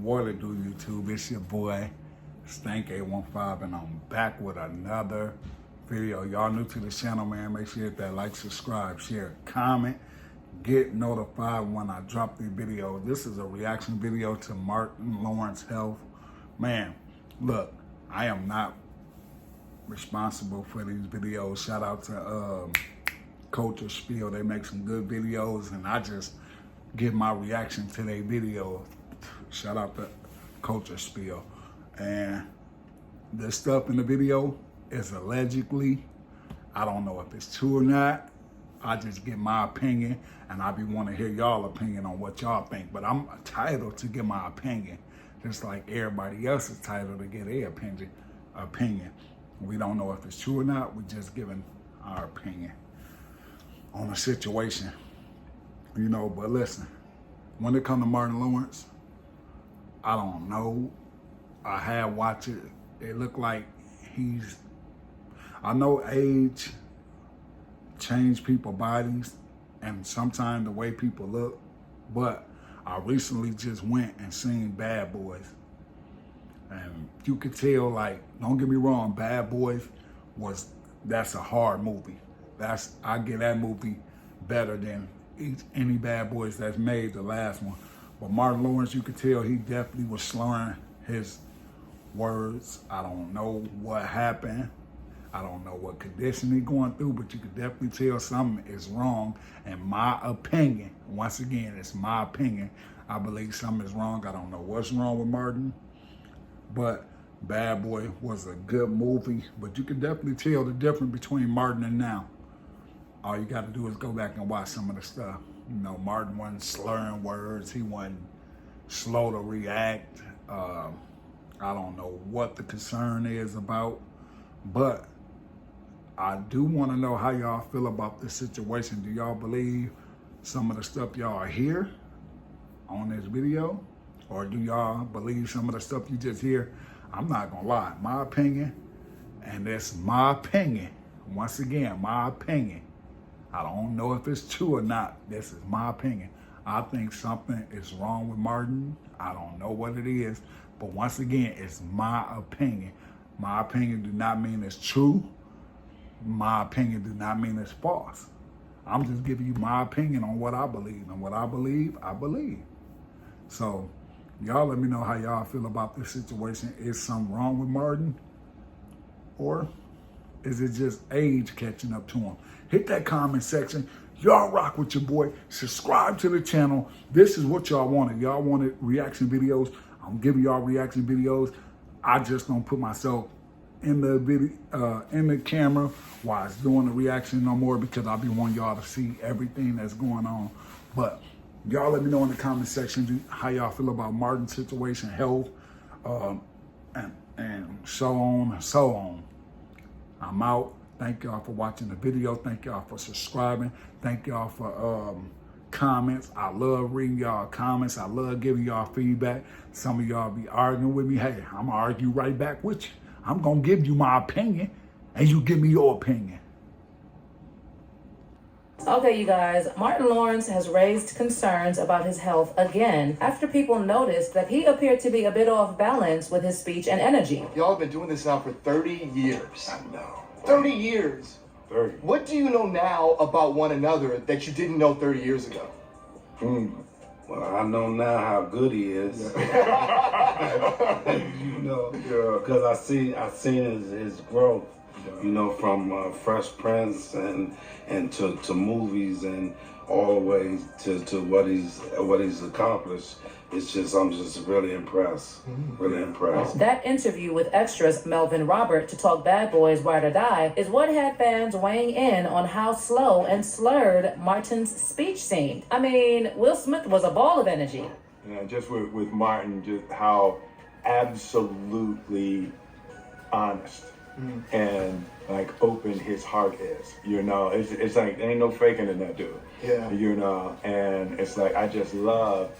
What it do, YouTube? It's your boy, Stank815, and I'm back with another video. Y'all new to the channel, man, make sure you hit that like, subscribe, share, comment, get notified when I drop the video. This is a reaction video to Martin Lawrence health. Man, look, I am not responsible for these videos. Shout out to Culture Spiel. They make some good videos, and I just give my reaction to their videos. Shout out to Culture Spiel. And the stuff in the video is allegedly, I don't know if it's true or not. I just give my opinion, and I be want to hear y'all opinion on what y'all think. But I'm entitled to give my opinion, just like everybody else is entitled to get their opinion. We don't know if it's true or not. We just giving our opinion on the situation, you know. But listen, when it comes to Martin Lawrence, I don't know. I have watched it. It looked like I know age change people's bodies and sometimes the way people look, but I recently just went and seen Bad Boys. And you could tell, like, don't get me wrong, Bad Boys that's a hard movie. I get that movie better than any Bad Boys that's made, the last one. But Martin Lawrence, you could tell he definitely was slurring his words. I don't know what happened. I don't know what condition he's going through, but you could definitely tell something is wrong. In my opinion, once again, it's my opinion. I believe something is wrong. I don't know what's wrong with Martin, but Bad Boy was a good movie. But you can definitely tell the difference between Martin and now. All you got to do is go back and watch some of the stuff. You know, Martin wasn't slurring words. He wasn't slow to react. I don't know what the concern is about, but I do want to know how y'all feel about this situation. Do y'all believe some of the stuff y'all hear on this video? Or do y'all believe some of the stuff you just hear? I'm not going to lie. My opinion, and it's my opinion. Once again, my opinion. I don't know if it's true or not. This is my opinion. I think something is wrong with Martin. I don't know what it is. But once again, it's my opinion. My opinion do not mean it's true. My opinion do not mean it's false. I'm just giving you my opinion on what I believe. And what I believe, I believe. So y'all let me know how y'all feel about this situation. Is something wrong with Martin? Or is it just age catching up to him? Hit that comment section. Y'all rock with your boy. Subscribe to the channel. This is what y'all wanted. Y'all wanted reaction videos. I'm giving y'all reaction videos. I just don't put myself in the video, in the camera while it's doing the reaction no more, because I be wanting y'all to see everything that's going on. But y'all let me know in the comment section how y'all feel about Martin's situation, health, and so on and so on. I'm out. Thank y'all for watching the video. Thank y'all for subscribing. Thank y'all for comments. I love reading y'all comments. I love giving y'all feedback. Some of y'all be arguing with me. Hey, I'm gonna argue right back with you. I'm gonna give you my opinion, and you give me your opinion. Okay, you guys, Martin Lawrence has raised concerns about his health again after people noticed that he appeared to be a bit off balance with his speech and energy. Y'all have been doing this now for 30 years. I know. 30 years. 30. What do you know now about one another that you didn't know 30 years ago? Well, I know now how good he is. You know, because I seen his growth. You know, from Fresh Prince and to movies and all the way to what he's accomplished. It's just, I'm just really impressed. Really impressed. That interview with Extra's Melvin Robert to talk Bad Boys Ride or Die is what had fans weighing in on how slow and slurred Martin's speech seemed. I mean, Will Smith was a ball of energy. Yeah, just with Martin, just how absolutely honest and like open his heart is. You know, it's like there ain't no faking in that dude. Yeah. You know, and it's like I just love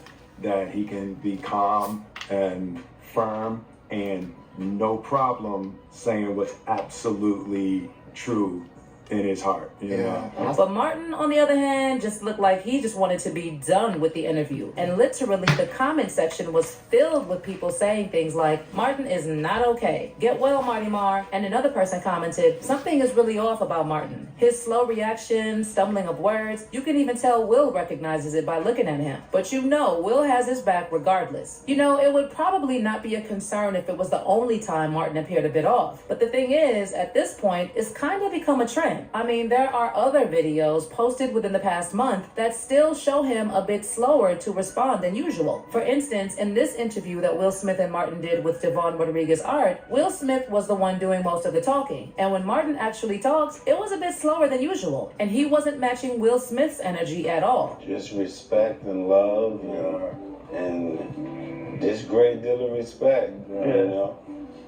that he can be calm and firm and no problem saying what's absolutely true in his heart, you know. But Martin, on the other hand, just looked like he just wanted to be done with the interview. And literally, the comment section was filled with people saying things like, Martin is not okay. Get well, Marty Marr. And another person commented, something is really off about Martin. His slow reaction, stumbling of words, you can even tell Will recognizes it by looking at him. But you know, Will has his back regardless. You know, it would probably not be a concern if it was the only time Martin appeared a bit off. But the thing is, at this point, it's kind of become a trend. I mean, there are other videos posted within the past month that still show him a bit slower to respond than usual. For instance, in this interview that Will Smith and Martin did with Devon Rodriguez Art, Will Smith was the one doing most of the talking. And when Martin actually talked, it was a bit slower than usual. And he wasn't matching Will Smith's energy at all. Just respect and love, and just great deal of respect,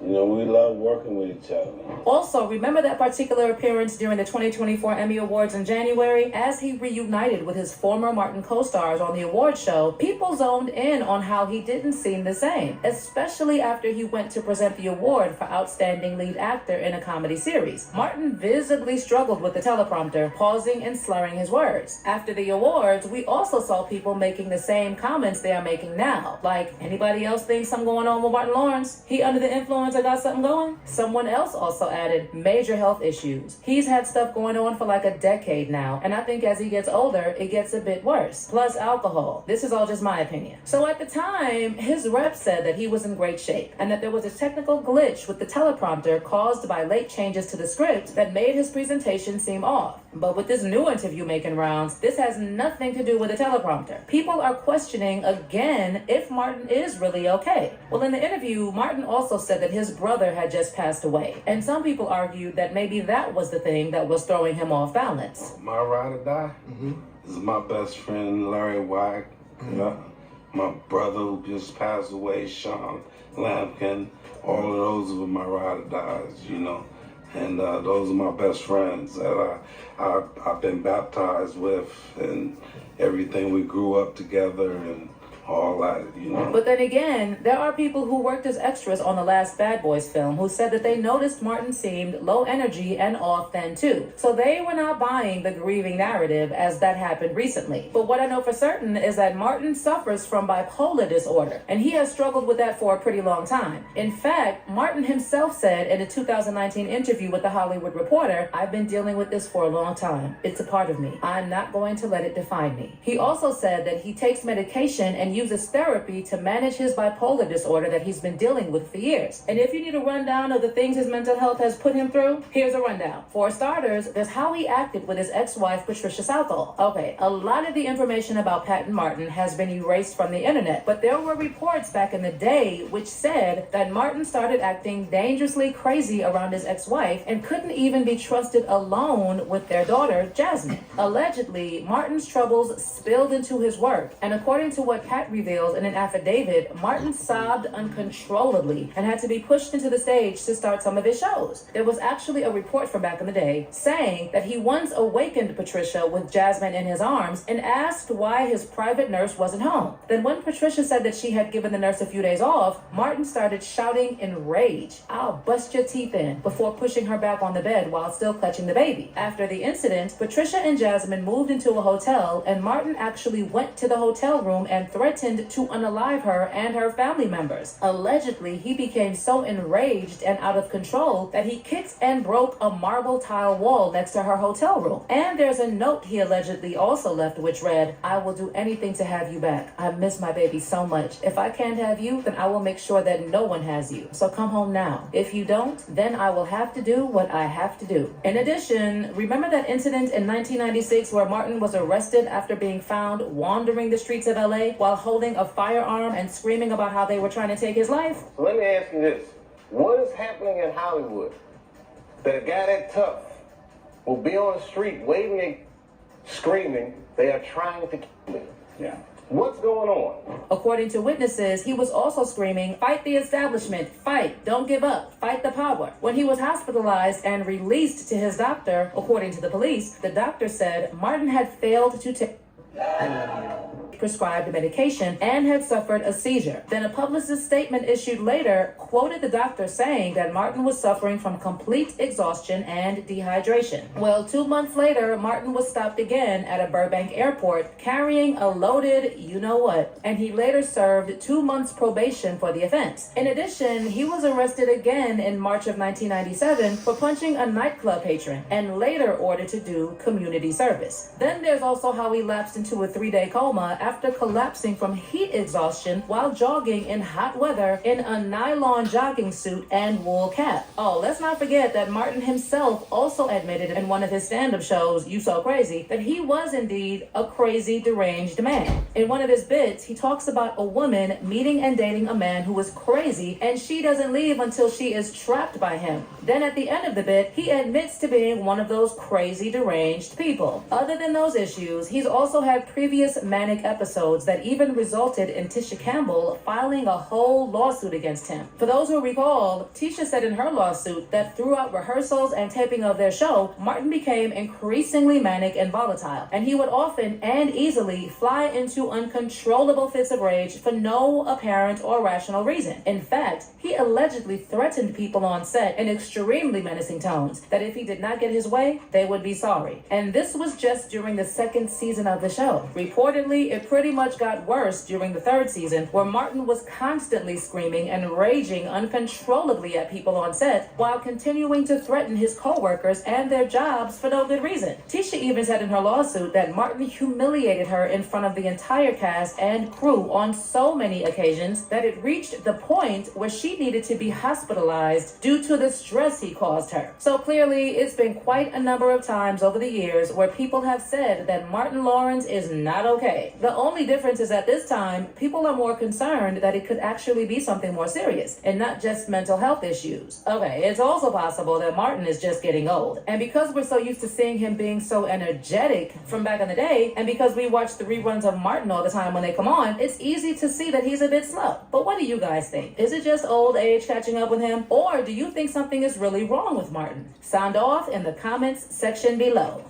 You know, we love working with each other. Also, remember that particular appearance during the 2024 Emmy Awards in January? As he reunited with his former Martin co-stars on the award show, people zoned in on how he didn't seem the same, especially after he went to present the award for Outstanding Lead Actor in a Comedy Series. Martin visibly struggled with the teleprompter, pausing and slurring his words. After the awards, we also saw people making the same comments they are making now. Like, anybody else think something going on with Martin Lawrence? He under the influence? I got something going? Someone else also added major health issues. He's had stuff going on for like a decade now, and I think as he gets older, it gets a bit worse. Plus alcohol. This is all just my opinion. So at the time, his rep said that he was in great shape, and that there was a technical glitch with the teleprompter caused by late changes to the script that made his presentation seem off. But with this new interview making rounds, this has nothing to do with the teleprompter. People are questioning again if Martin is really okay. Well, in the interview, Martin also said that his brother had just passed away, and some people argued that maybe that was the thing that was throwing him off balance. My ride or die is my best friend Larry Wyatt. My brother who just passed away, Sean Lampkin. All of those were my ride or dies, and those are my best friends that I've been baptized with, and everything. We grew up together and all that, But then again, there are people who worked as extras on the last Bad Boys film who said that they noticed Martin seemed low energy and off then too. So they were not buying the grieving narrative as that happened recently. But what I know for certain is that Martin suffers from bipolar disorder, and he has struggled with that for a pretty long time. In fact, Martin himself said in a 2019 interview with The Hollywood Reporter, I've been dealing with this for a long time. It's a part of me. I'm not going to let it define me. He also said that he takes medication and uses therapy to manage his bipolar disorder that he's been dealing with for years. And if you need a rundown of the things his mental health has put him through, here's a rundown. For starters, there's how he acted with his ex-wife, Patricia Southall. Okay, a lot of the information about Pat and Martin has been erased from the internet, but there were reports back in the day which said that Martin started acting dangerously crazy around his ex-wife and couldn't even be trusted alone with their daughter, Jasmine. Allegedly, Martin's troubles spilled into his work, and according to what Pat reveals in an affidavit, Martin sobbed uncontrollably and had to be pushed into the stage to start some of his shows. There was actually a report from back in the day saying that he once awakened Patricia with Jasmine in his arms and asked why his private nurse wasn't home. Then when Patricia said that she had given the nurse a few days off, Martin started shouting in rage, "I'll bust your teeth in," before pushing her back on the bed while still clutching the baby. After the incident, Patricia and Jasmine moved into a hotel, and Martin actually went to the hotel room and threatened to unalive her and her family members. Allegedly, he became so enraged and out of control that he kicked and broke a marble tile wall next to her hotel room. And there's a note he allegedly also left which read, "I will do anything to have you back. I miss my baby so much. If I can't have you, then I will make sure that no one has you. So come home now. If you don't, then I will have to do what I have to do." In addition, remember that incident in 1996 where Martin was arrested after being found wandering the streets of LA while holding a firearm and screaming about how they were trying to take his life? So let me ask you this. What is happening in Hollywood that a guy that tough will be on the street waving and screaming, "They are trying to kill me"? Yeah. What's going on? According to witnesses, he was also screaming, "Fight the establishment, fight, don't give up, fight the power." When he was hospitalized and released to his doctor, according to the police, the doctor said Martin had failed to take prescribed medication and had suffered a seizure. Then a publicist statement issued later quoted the doctor saying that Martin was suffering from complete exhaustion and dehydration. Well, 2 months later, Martin was stopped again at a Burbank airport carrying a loaded you-know-what, and he later served 2 months probation for the offense. In addition, he was arrested again in March of 1997 for punching a nightclub patron and later ordered to do community service. Then there's also how he lapsed into a 3-day coma after collapsing from heat exhaustion while jogging in hot weather in a nylon jogging suit and wool cap. Oh, let's not forget that Martin himself also admitted in one of his stand-up shows, You So Crazy, that he was indeed a crazy, deranged man. In one of his bits, he talks about a woman meeting and dating a man who is crazy and she doesn't leave until she is trapped by him. Then at the end of the bit, he admits to being one of those crazy, deranged people. Other than those issues, he's also had previous manic episodes that even resulted in Tisha Campbell filing a whole lawsuit against him. For those who recall, Tisha said in her lawsuit that throughout rehearsals and taping of their show, Martin became increasingly manic and volatile, and he would often and easily fly into uncontrollable fits of rage for no apparent or rational reason. In fact, he allegedly threatened people on set in extremely menacing tones that if he did not get his way, they would be sorry. And this was just during the second season of the show. Reportedly, it pretty much got worse during the third season, where Martin was constantly screaming and raging uncontrollably at people on set while continuing to threaten his co-workers and their jobs for no good reason. Tisha even said in her lawsuit that Martin humiliated her in front of the entire cast and crew on so many occasions that it reached the point where she needed to be hospitalized due to the stress he caused her. So clearly, it's been quite a number of times over the years where people have said that Martin Lawrence is not okay. The only difference is at this time, people are more concerned that it could actually be something more serious and not just mental health issues. Okay, it's also possible that Martin is just getting old. And because we're so used to seeing him being so energetic from back in the day, and because we watch the reruns of Martin all the time when they come on, it's easy to see that he's a bit slow. But what do you guys think? Is it just old age catching up with him? Or do you think something is really wrong with Martin? Sound off in the comments section below.